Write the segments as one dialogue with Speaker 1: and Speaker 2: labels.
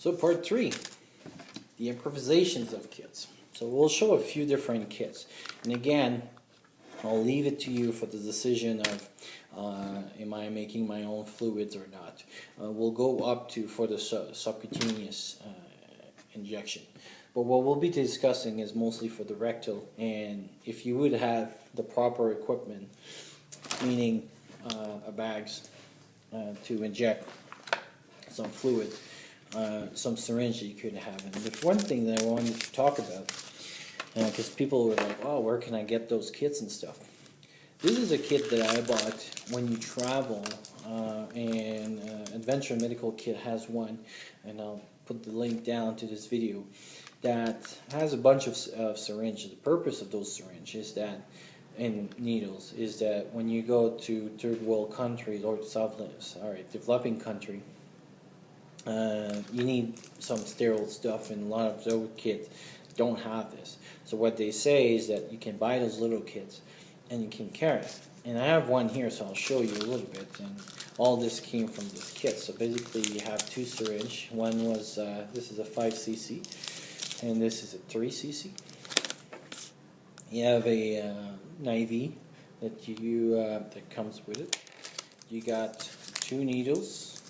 Speaker 1: So part 3, the improvisations of kits. So we'll show a few different kits. And again, I'll leave it to you for the decision of am I making my own fluids or not. We'll go up to for the subcutaneous injection. But what we'll be discussing is mostly for the rectal, and if you would have the proper equipment, meaning bags to inject some fluid, some syringe that you could have. And there's one thing that I wanted to talk about, because people were like, oh, where can I get those kits and stuff? This is a kit that I bought when you travel, and Adventure Medical Kit has one, and I'll put the link down to this video, that has a bunch of syringes. The purpose of those syringes that and needles is that when you go to third world countries or developing country, you need some sterile stuff, and a lot of those kits don't have this. So what they say is that you can buy those little kits and you can carry it. And I have one here, so I'll show you a little bit. And all this came from this kit. So basically you have two syringes. One was, this is a 5cc, and this is a 3cc. You have an IV that that comes with it. You got two needles.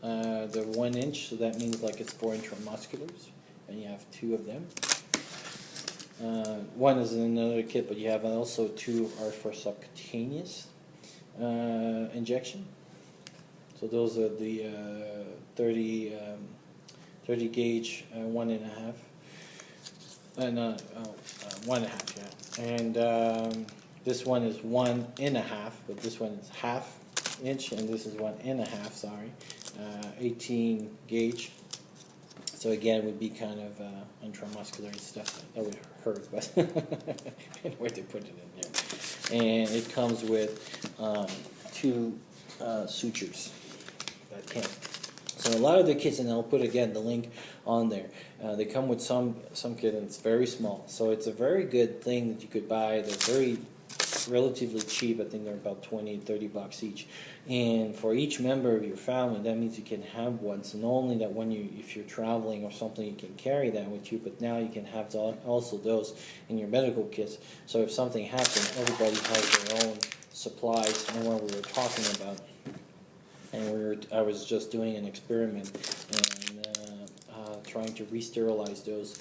Speaker 1: They're 1 inch, so that means like it's 4 intramusculars, and you have two of them. One is in another kit, but you have also two are for subcutaneous injection. So those are the 30 gauge 1.5, 1.5, yeah. And this one is 1.5, but this one is 1/2 inch, and this is 1.5. Sorry, 18 gauge. So again, it would be kind of intramuscular stuff. That would hurt, but where they put it in there. And it comes with two sutures that can. So a lot of the kits, and I'll put again the link on there. They come with some kit, and it's very small. So it's a very good thing that you could buy. They're very relatively cheap. I think they're about 20, 30 bucks each. And for each member of your family, that means you can have one. So not only that if you're traveling or something, you can carry that with you, but now you can have also those in your medical kits. So if something happens, everybody has their own supplies. And what we were talking about, and I was just doing an experiment and trying to re-sterilize those.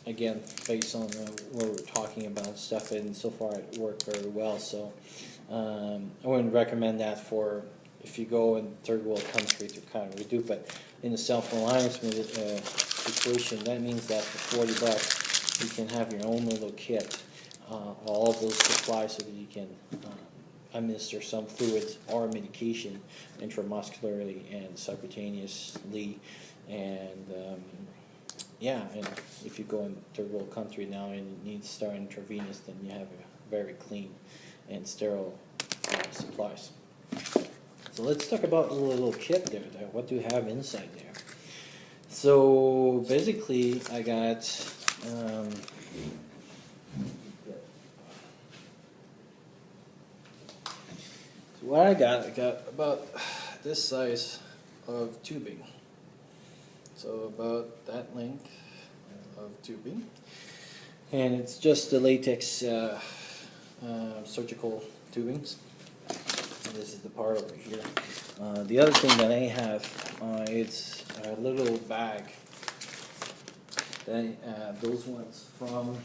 Speaker 1: Again, based on what we're talking about stuff, and so far it worked very well. So I wouldn't recommend that for if you go in third world country to kind of redo. But in the self-reliance situation, that means that for 40 bucks you can have your own little kit, all of those supplies, so that you can administer some fluids or medication intramuscularly and subcutaneously, and yeah, and if you go in third world country now and you need to start intravenous, then you have a very clean and sterile supplies. So let's talk about the little kit there. What do you have inside there? So basically, I got so what I got about this size of tubing. So about that length of tubing, and it's just the latex surgical tubings. And this is the part over here. The other thing that I have, it's a little bag. Those ones from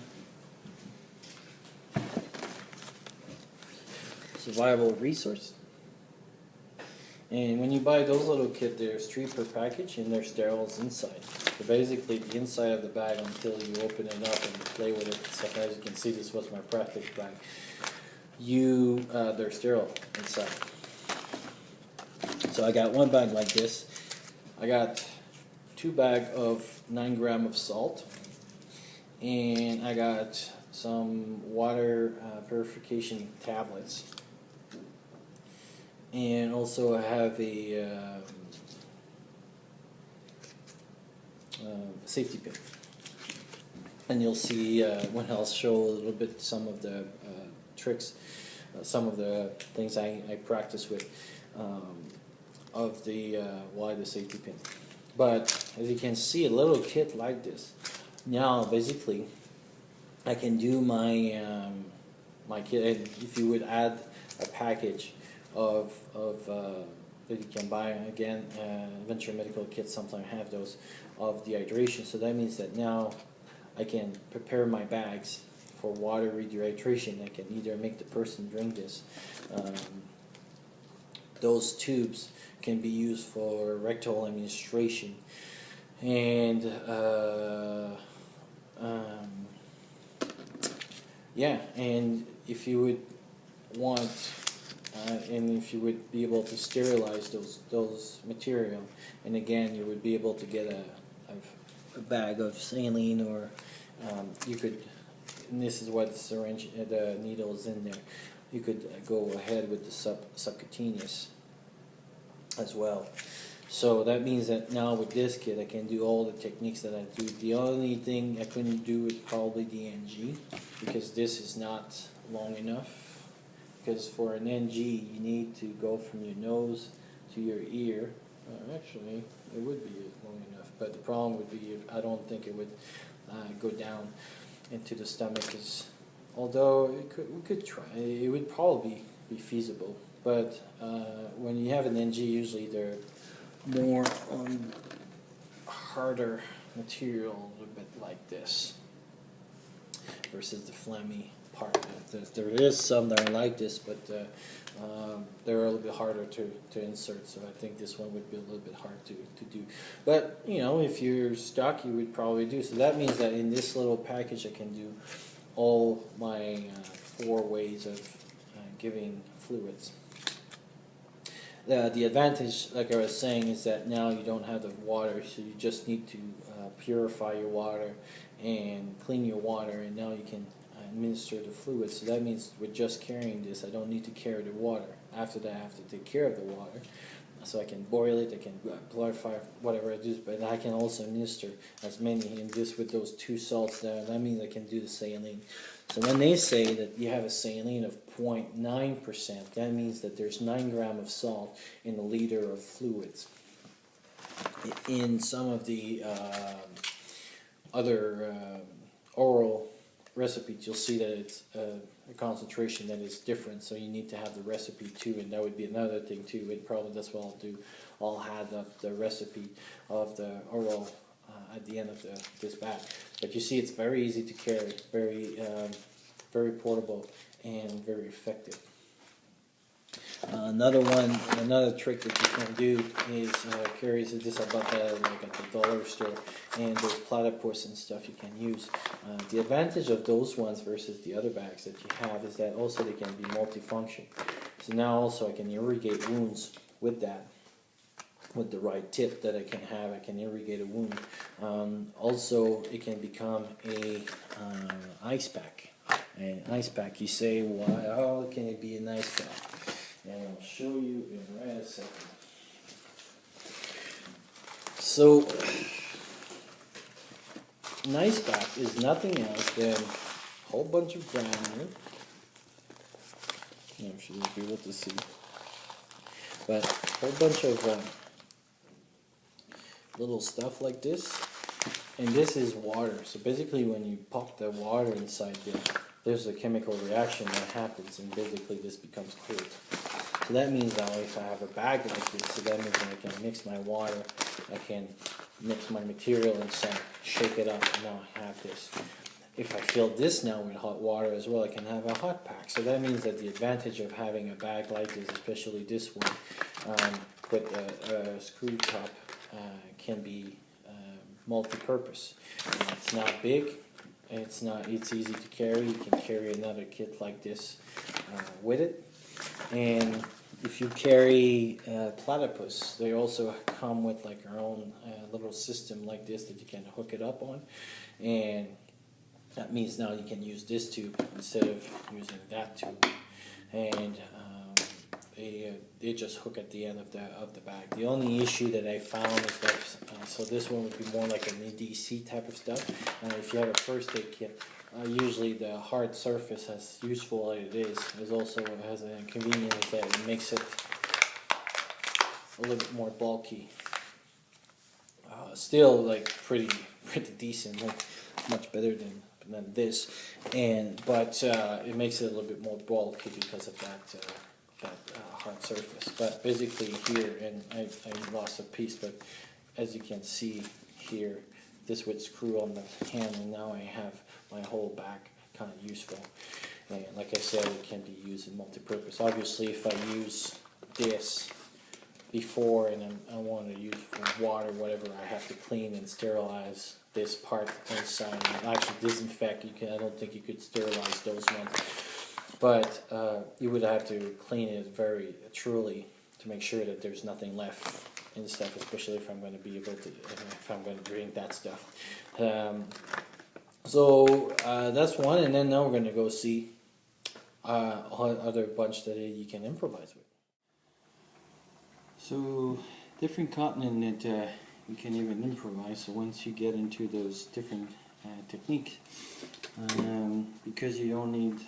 Speaker 1: Survival Resource. And when you buy those little kits, there's 3 per package, and they're sterile inside. So basically, the inside of the bag, until you open it up and play with it, so as you can see, this was my practice bag. They're sterile inside. So I got one bag like this. I got 2 bags of 9 grams of salt, and I got some water purification tablets. And also I have a safety pin. And you'll see when I'll show a little bit some of the tricks, some of the things I practice with of the safety pin. But as you can see, a little kit like this. Now, basically, I can do my kit. And if you would add a package of that you can buy again, Venture Medical kits sometimes have those of dehydration. So that means that now I can prepare my bags for water rehydration. I can either make the person drink this. Those tubes can be used for rectal administration, and yeah, and if you would want, and if you would be able to sterilize those material, and again you would be able to get a bag of saline, or you could, and this is what the syringe, the needle is in there. You could go ahead with the subcutaneous as well. So that means that now with this kit I can do all the techniques that I do. The only thing I couldn't do is probably the NG, because this is not long enough. Because for an NG you need to go from your nose to your ear. Actually, it would be long enough, but the problem would be I don't think it would go down into the stomach. Cause although we could try, it would probably be feasible. But when you have an NG, usually they're more on harder material, a bit like this, versus the phlegmy part. There is some that are like this, but they're a little bit harder to insert. So I think this one would be a little bit hard to do. But you know, if you're stuck, you would probably do. So that means that in this little package, I can do all my 4 ways of giving fluids. The advantage, like I was saying, is that now you don't have the water, so you just need to purify your water and clean your water, and now you can administer the fluid. So that means with just carrying this, I don't need to carry the water. After that, I have to take care of the water. So I can boil it, I can clarify whatever I do, but I can also administer as many, and this with those 2 salts there, that means I can do the saline. So when they say that you have a saline of 0.9%, that means that there's 9 grams of salt in a liter of fluids. In some of the other oral recipes, you'll see that it's a concentration that is different, so you need to have the recipe too, and that would be another thing too. And probably that's what I'll do. I'll add up the recipe of the oral at the end of this bag. But you see, it's very easy to carry, very portable, and very effective. Another trick that you can do is carry this about like at the dollar store, and those platypus and stuff you can use. The advantage of those ones versus the other bags that you have is that also they can be multifunction. So now also I can irrigate wounds with that. With the right tip that I can have, I can irrigate a wound. Also, it can become a ice pack. An ice pack, you say, why? How can it be an ice pack? And I'll show you in right a second. So, an ice pack is nothing else than a whole bunch of granule. I'm sure you'll be able to see. But a whole bunch of little stuff like this. And this is water. So basically when you pop the water inside there's a chemical reaction that happens, and basically this becomes cold. So that means now if I have a bag like this, so that means that I can mix my water, I can mix my material inside, shake it up, and now I have this. If I fill this now with hot water as well, I can have a hot pack. So that means that the advantage of having a bag like this, especially this one, with a screw top, can be multi-purpose. It's not big. It's easy to carry. You can carry another kit like this with it. And if you carry platypus, they also come with like their own little system like this that you can hook it up on, and that means now you can use this tube instead of using that tube, and they just hook at the end of the bag. The only issue that I found is that so this one would be more like an EDC type of stuff. If you have a first aid kit, usually the hard surface, as useful as it is also has an inconvenience that it makes it a little bit more bulky. still like pretty decent, like much better than this, but it makes it a little bit more bulky because of that hard surface. But basically here, and I lost a piece, but as you can see here, this would screw on the hand, and now I have my whole back kind of useful. And like I said, it can be used in multi-purpose. Obviously, if I use this before and I want to use for water, whatever, I have to clean and sterilize this part inside. And actually disinfect. I don't think you could sterilize those ones, but you would have to clean it very truly to make sure that there's nothing left in stuff, especially if I'm going to be able to, if I'm going to drink that stuff. So that's one, and then now we're going to go see other bunch that you can improvise with. So different continent that you can even improvise. So once you get into those different techniques, because you don't need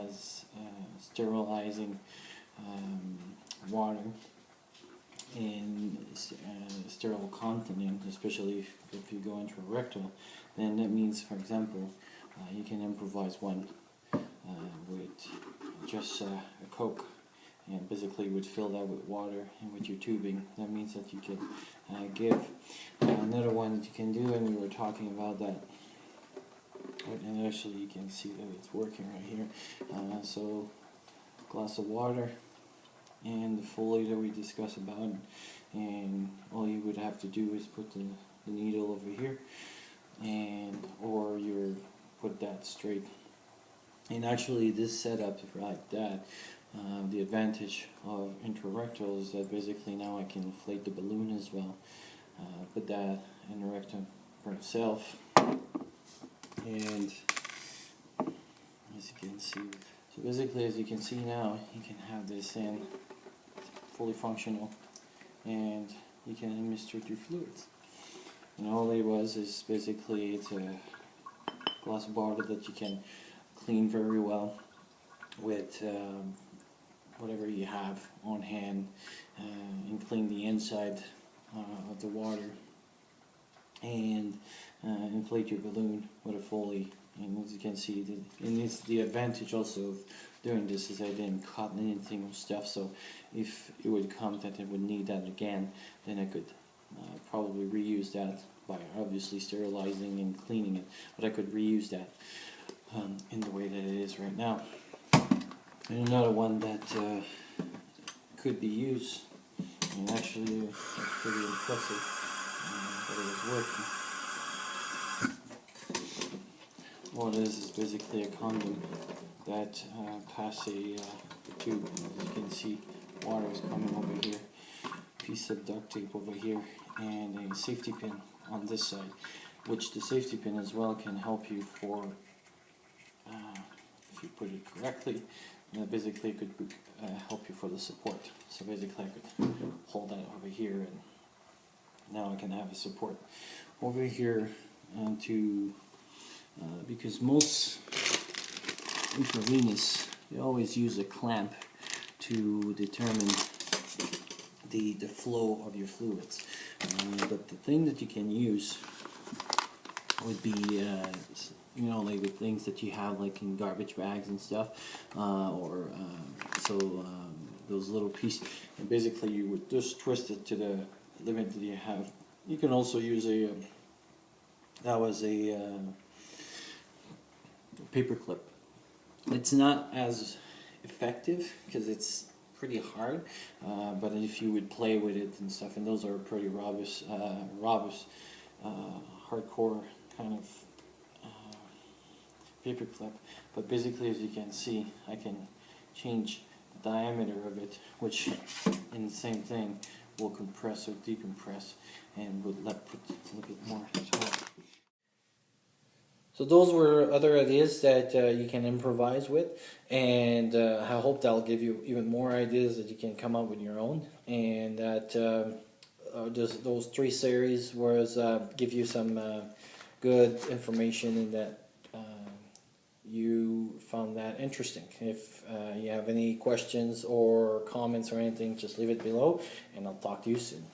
Speaker 1: as sterilizing water in sterile continent, especially if you go into a rectal, then that means, for example, you can improvise one with just a Coke, and basically you would fill that with water and with your tubing. That means that you can give. Another one that you can do, and we were talking about that, and actually you can see that it's working right here. So glass of water and the Foley that we discussed about, and all you would have to do is put the needle over here, or you put that straight. And actually this setup like that, the advantage of intrarectal is that basically now I can inflate the balloon as well, put that in the rectum for itself, and as you can see, so basically as you can see now, you can have this in fully functional, and you can administer your fluids. And all it was is basically it's a glass of water that you can clean very well with whatever you have on hand, and clean the inside of the water, and inflate your balloon with a Foley. And as you can see, the advantage also of doing this is I didn't cut anything or stuff, so if it would come that it would need that again, then I could probably reuse that by obviously sterilizing and cleaning it, but I could reuse that in the way that it is right now. And another one that could be used, and actually pretty impressive that it was working. What it is basically a condom that passes a tube. As you can see, water is coming over here, piece of duct tape over here, and a safety pin on this side, which the safety pin as well can help you for, if you put it correctly, basically it could help you for the support. So basically I could hold that over here, and now I can have a support over here because most intravenous, you always use a clamp to determine the flow of your fluids. But the thing that you can use would be, like the things that you have like in garbage bags and stuff, those little pieces, and basically you would just twist it to the limit that you have. You can also use a paper clip. It's not as effective because it's pretty hard, but if you would play with it and stuff, and those are pretty robust, hardcore kind of paper clip. But basically, as you can see, I can change the diameter of it, which in the same thing will compress or decompress, and would put a little bit more top. So those were other ideas that you can improvise with, and I hope that'll give you even more ideas that you can come up with your own, and that those 3 series give you some good information, and that you found that interesting. If you have any questions or comments or anything, just leave it below, and I'll talk to you soon.